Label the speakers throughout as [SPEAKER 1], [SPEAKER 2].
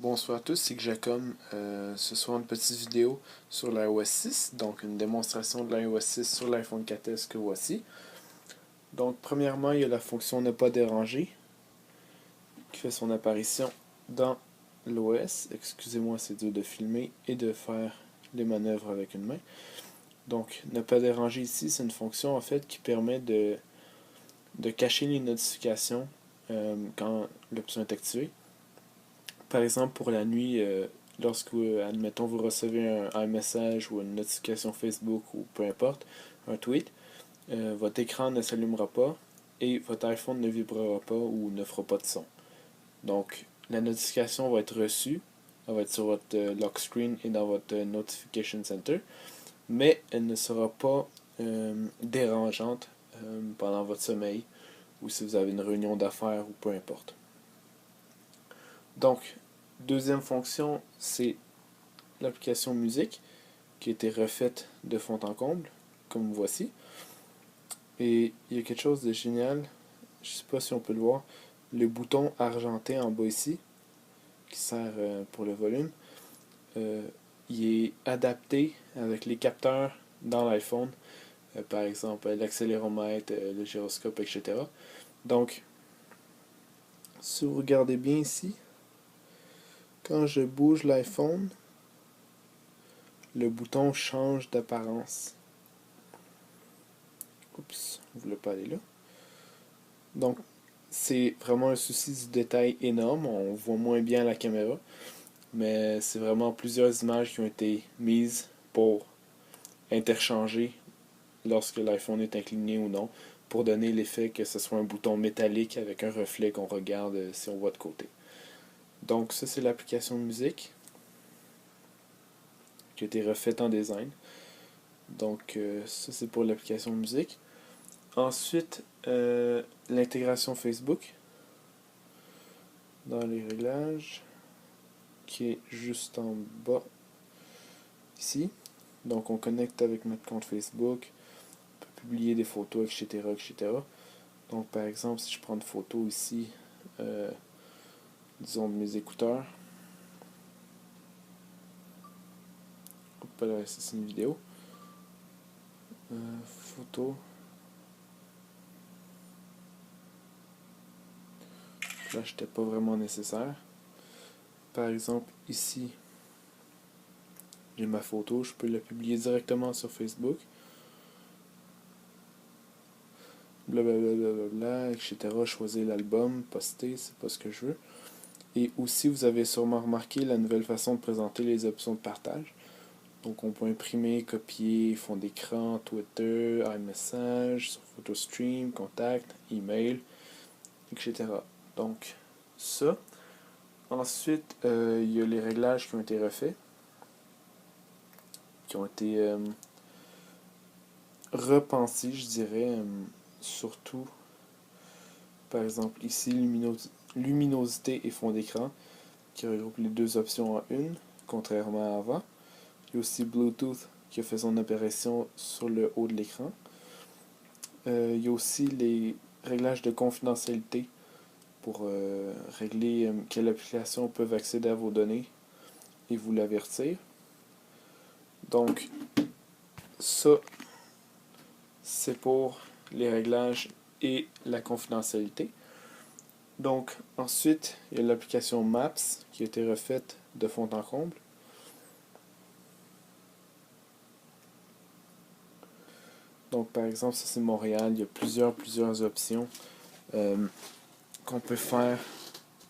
[SPEAKER 1] Bonsoir à tous, c'est Jacob. Ce soir, une petite vidéo sur l'iOS 6, donc une démonstration de l'iOS 6 sur l'iPhone 4S que voici. Donc, premièrement, il y a la fonction ne pas déranger qui fait son apparition dans l'OS. Excusez-moi, c'est dur de filmer et de faire les manœuvres avec une main. Donc, ne pas déranger ici, c'est une fonction en fait qui permet de cacher les notifications quand l'option est activée. Par exemple, pour la nuit, lorsque, admettons, vous recevez un message ou une notification Facebook ou peu importe, un tweet, votre écran ne s'allumera pas et votre iPhone ne vibrera pas ou ne fera pas de son. Donc, la notification va être reçue, elle va être sur votre lock screen et dans votre Notification Center, mais elle ne sera pas dérangeante pendant votre sommeil ou si vous avez une réunion d'affaires ou peu importe. Donc, deuxième fonction, c'est l'application musique qui a été refaite de fond en comble, comme voici. Et il y a quelque chose de génial, je ne sais pas si on peut le voir, le bouton argenté en bas ici, qui sert pour le volume, il est adapté avec les capteurs dans l'iPhone, par exemple l'accéléromètre, le gyroscope, etc. Donc, si vous regardez bien ici, quand je bouge l'iPhone, le bouton change d'apparence. Oups, on ne voulait pas aller là. Donc, c'est vraiment un souci du détail énorme. On voit moins bien la caméra, mais c'est vraiment plusieurs images qui ont été mises pour interchanger lorsque l'iPhone est incliné ou non, pour donner l'effet que ce soit un bouton métallique avec un reflet qu'on regarde si on voit de côté. Donc, ça, c'est l'application de musique qui a été refaite en design. Donc, ça, c'est pour l'application de musique. Ensuite, l'intégration Facebook dans les réglages qui est juste en bas ici. Donc on connecte avec notre compte Facebook, on peut publier des photos, etc. etc. Donc par exemple, si je prends une photo ici, disons de mes écouteurs, là, c'est une vidéo, photo, là j'étais pas vraiment nécessaire. Par exemple ici, j'ai ma photo, je peux la publier directement sur Facebook. Blablabla, etc. Choisir l'album, poster, c'est pas ce que je veux. Et aussi, vous avez sûrement remarqué la nouvelle façon de présenter les options de partage. Donc, on peut imprimer, copier, fond d'écran, Twitter, iMessage, sur PhotoStream, Contact, Email, etc. Donc, ça. Ensuite, il y a les réglages qui ont été refaits, qui ont été repensés, je dirais, surtout, par exemple, ici, luminosité et fond d'écran, qui regroupe les deux options en une, contrairement à avant. Il y a aussi Bluetooth qui a fait son apparition sur le haut de l'écran. Il y a aussi les réglages de confidentialité pour régler quelles applications peuvent accéder à vos données et vous l'avertir. Donc, ça, c'est pour les réglages et la confidentialité. Donc, ensuite, il y a l'application Maps qui a été refaite de fond en comble. Donc, par exemple, ça c'est Montréal. Il y a plusieurs options qu'on peut faire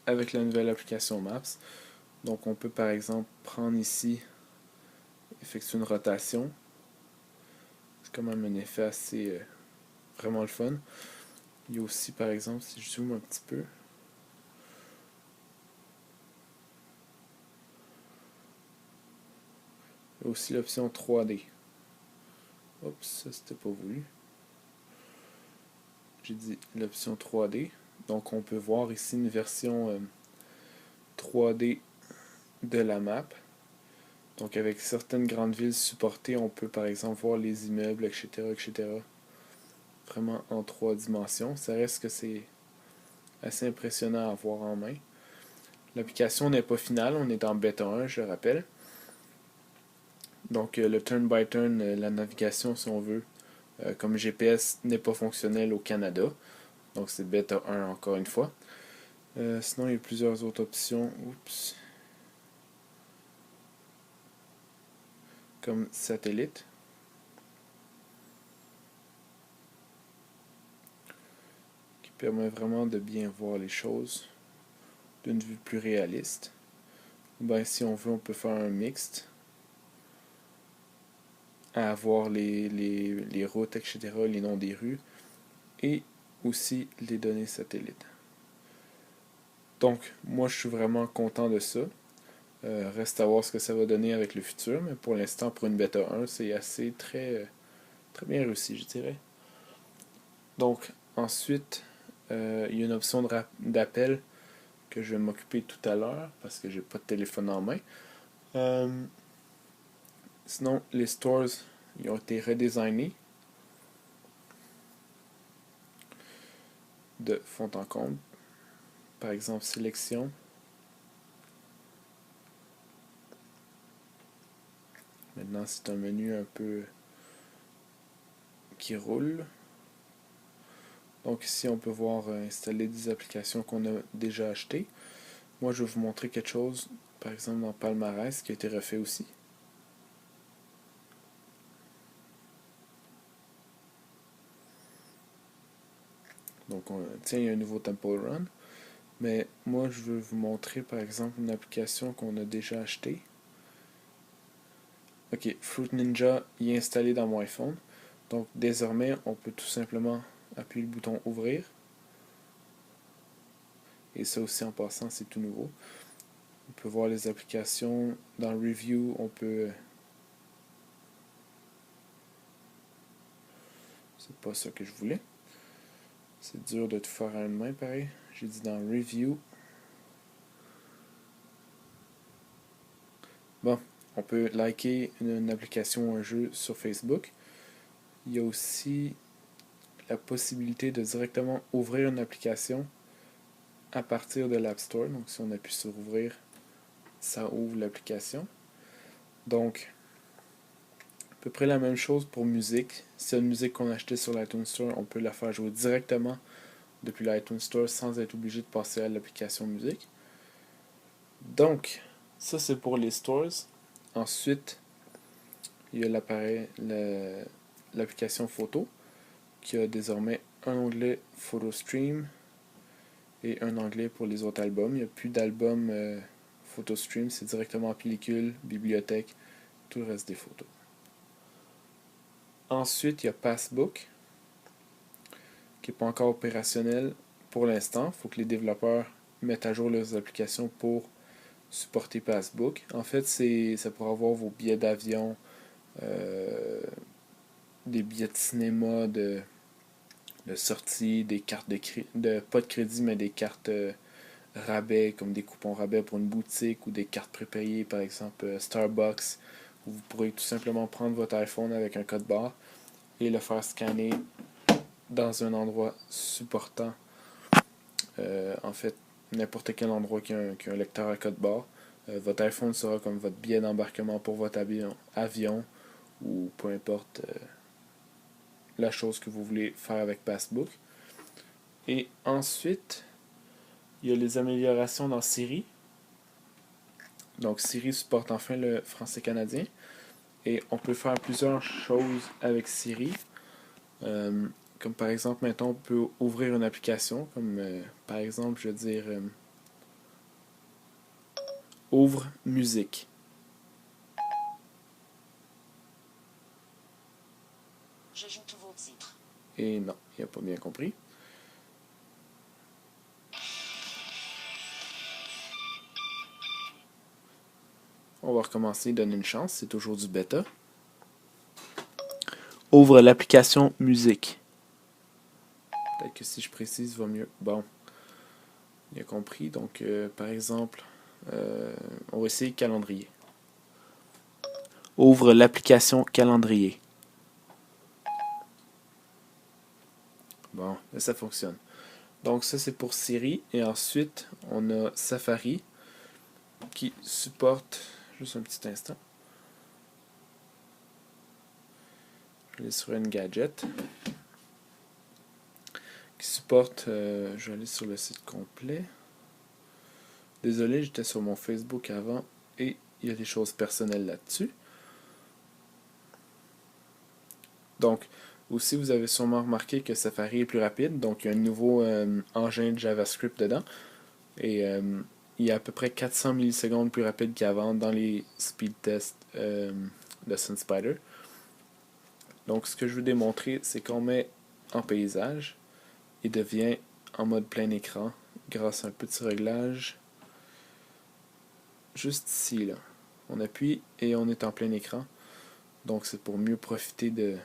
[SPEAKER 1] avec la nouvelle application Maps. Donc, on peut par exemple prendre ici, effectuer une rotation. C'est quand même un effet assez vraiment le fun. Il y a aussi, par exemple, si je zoome un petit peu, il y a aussi l'option 3D. Oups, ça c'était pas voulu. J'ai dit l'option 3D. Donc on peut voir ici une version 3D de la map. Donc avec certaines grandes villes supportées, on peut par exemple voir les immeubles, etc. etc. Vraiment en 3 dimensions. Ça reste que c'est assez impressionnant à voir en main. L'application n'est pas finale, on est en bêta 1, je le rappelle. Donc le turn by turn, la navigation si on veut, comme GPS n'est pas fonctionnel au Canada. Donc c'est bêta 1 encore une fois. Sinon il y a plusieurs autres options. Oups. Comme satellite. Qui permet vraiment de bien voir les choses d'une vue plus réaliste. Ben, si on veut, on peut faire un mixte. À avoir les routes, etc., les noms des rues. Et aussi les données satellites. Donc, moi, je suis vraiment content de ça. Reste à voir ce que ça va donner avec le futur, mais pour l'instant, pour une bêta 1, c'est assez très bien réussi, je dirais. Donc, ensuite, il y a une option d'appel que je vais m'occuper tout à l'heure parce que j'ai pas de téléphone en main. Sinon, les stores, ils ont été redesignés de fond en comble. Par exemple, sélection. Maintenant, c'est un menu un peu qui roule. Donc ici, on peut voir installer des applications qu'on a déjà achetées. Moi, je vais vous montrer quelque chose, par exemple dans Palmarès, qui a été refait aussi. Donc, tiens, il y a un nouveau Temple Run. Mais moi, je veux vous montrer, par exemple, une application qu'on a déjà achetée. Ok, Fruit Ninja y est installé dans mon iPhone. Donc, désormais, on peut tout simplement appuyer le bouton Ouvrir. Et ça aussi, en passant, c'est tout nouveau. On peut voir les applications. Dans Review, on peut... C'est pas ça que je voulais. C'est dur de tout faire à une main, pareil. J'ai dit dans Review. Bon, on peut liker une application ou un jeu sur Facebook. Il y a aussi la possibilité de directement ouvrir une application à partir de l'App Store. Donc, si on appuie sur Ouvrir, ça ouvre l'application. Donc, à peu près la même chose pour musique. Si c'est une musique qu'on a achetée sur l'iTunes Store, on peut la faire jouer directement depuis l'iTunes Store sans être obligé de passer à l'application musique. Donc, ça c'est pour les stores. Ensuite, il y a l'application photo qui a désormais un onglet Photo Stream et un onglet pour les autres albums. Il n'y a plus d'album Photo Stream, c'est directement en pellicule, bibliothèque, tout le reste des photos. Ensuite, il y a Passbook qui n'est pas encore opérationnel pour l'instant. Il faut que les développeurs mettent à jour leurs applications pour supporter Passbook. En fait, ça pourra avoir vos billets d'avion, des billets de cinéma, de sortie, des cartes pas de crédit, mais des cartes rabais, comme des coupons rabais pour une boutique ou des cartes prépayées, par exemple Starbucks, où vous pourrez tout simplement prendre votre iPhone avec un code barre et le faire scanner dans un endroit supportant, en fait, n'importe quel endroit qui a un lecteur à code barre. Votre iPhone sera comme votre billet d'embarquement pour votre avion ou peu importe la chose que vous voulez faire avec Passbook. Et ensuite, il y a les améliorations dans Siri. Donc Siri supporte enfin le français canadien. Et on peut faire plusieurs choses avec Siri. Comme par exemple, maintenant on peut ouvrir une application. Comme par exemple, je veux dire, ouvre musique.
[SPEAKER 2] J'ajoute vos titres.
[SPEAKER 1] Et non, il n'a pas bien compris. On va recommencer, donner une chance, c'est toujours du bêta. Ouvre l'application musique. Peut-être que si je précise, va mieux. Bon, il a compris. Donc, par exemple, on va essayer calendrier. Ouvre l'application calendrier. Bon, là, ça fonctionne. Donc ça c'est pour Siri. Et ensuite, on a Safari. qui supporte, juste un petit instant, je vais aller sur une gadget, qui supporte, je vais aller sur le site complet. Désolé, j'étais sur mon Facebook avant et il y a des choses personnelles là-dessus. Donc, aussi, vous avez sûrement remarqué que Safari est plus rapide. Donc, il y a un nouveau engin de JavaScript dedans. Et il est à peu près 400 millisecondes plus rapide qu'avant dans les speed tests de SunSpider. Donc, ce que je veux démontrer, c'est qu'on met en paysage, il devient en mode plein écran grâce à un petit réglage juste ici, là. On appuie et on est en plein écran. Donc, c'est pour mieux profiter de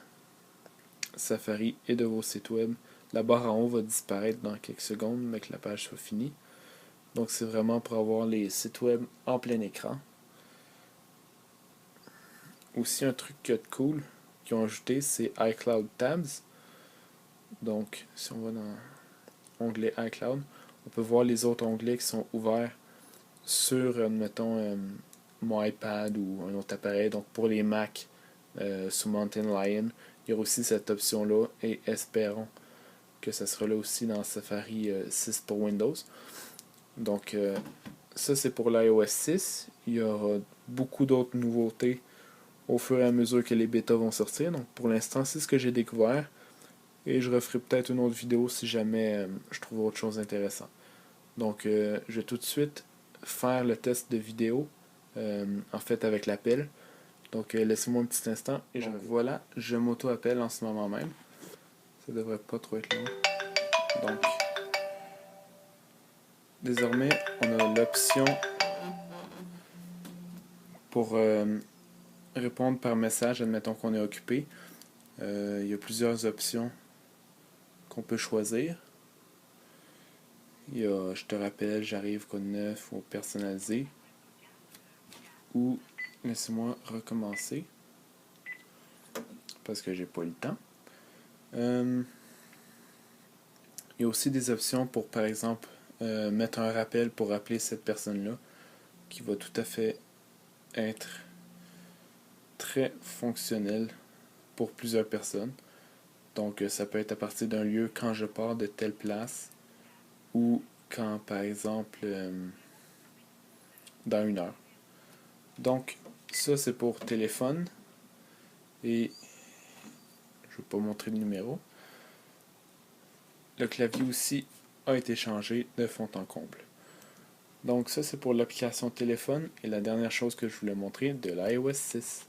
[SPEAKER 1] Safari et de vos sites web. La barre en haut va disparaître dans quelques secondes, mais que la page soit finie. Donc c'est vraiment pour avoir les sites web en plein écran. Aussi un truc de cool qu'ils ont ajouté, c'est iCloud Tabs. Donc si on va dans l'onglet iCloud, on peut voir les autres onglets qui sont ouverts sur, admettons, mon iPad ou un autre appareil. Donc pour les Mac sous Mountain Lion, il y aura aussi cette option-là et espérons que ça sera là aussi dans Safari 6 pour Windows. Donc ça c'est pour l'iOS 6. Il y aura beaucoup d'autres nouveautés au fur et à mesure que les bêtas vont sortir. Donc pour l'instant c'est ce que j'ai découvert. Et je referai peut-être une autre vidéo si jamais je trouve autre chose intéressant. Donc je vais tout de suite faire le test de vidéo en fait avec l'appel. Donc laissez-moi un petit instant. Et donc voilà, je m'auto-appelle en ce moment même. Ça devrait pas trop être long. Donc désormais on a l'option pour répondre par message, admettons qu'on est occupé. Il y a plusieurs options qu'on peut choisir. Il y a je te rappelle, j'arrive, code 9 ou personnalisé. Ou laissez-moi recommencer parce que j'ai pas eu le temps. Il y a aussi des options pour par exemple mettre un rappel pour rappeler cette personne-là qui va tout à fait être très fonctionnel pour plusieurs personnes. Donc ça peut être à partir d'un lieu quand je pars de telle place ou quand par exemple dans une heure. Donc ça c'est pour téléphone et je ne vais pas montrer le numéro. Le clavier aussi a été changé de fond en comble. Donc ça c'est pour l'application téléphone et la dernière chose que je voulais montrer de l'iOS 6.